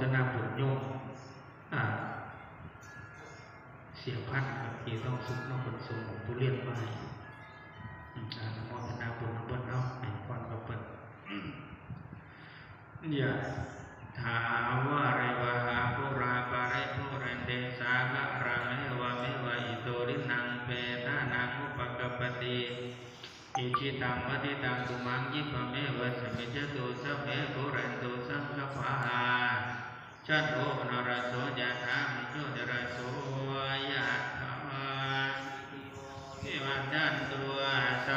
ทนาบุญโยมเสียพันกับที่ต้องสุขนอกคนสูงผู้เรียนมาให้อนุโมทนาบุญเบิ้ลเนาะในความกระเปิดอย่าถามว่าเรวะหาภูราปาริภูเรนเดสากะรังเอวะเมวะอิโตรินังเปตานังอุปกปปติอิจิตังปฏิตังตุมังยิปะเมวะสมิจตุสัพเพภูเรนตุสังฆปะหาจัตโตนรโสยะถามิโชติรโสยะถาเทวจันตุสั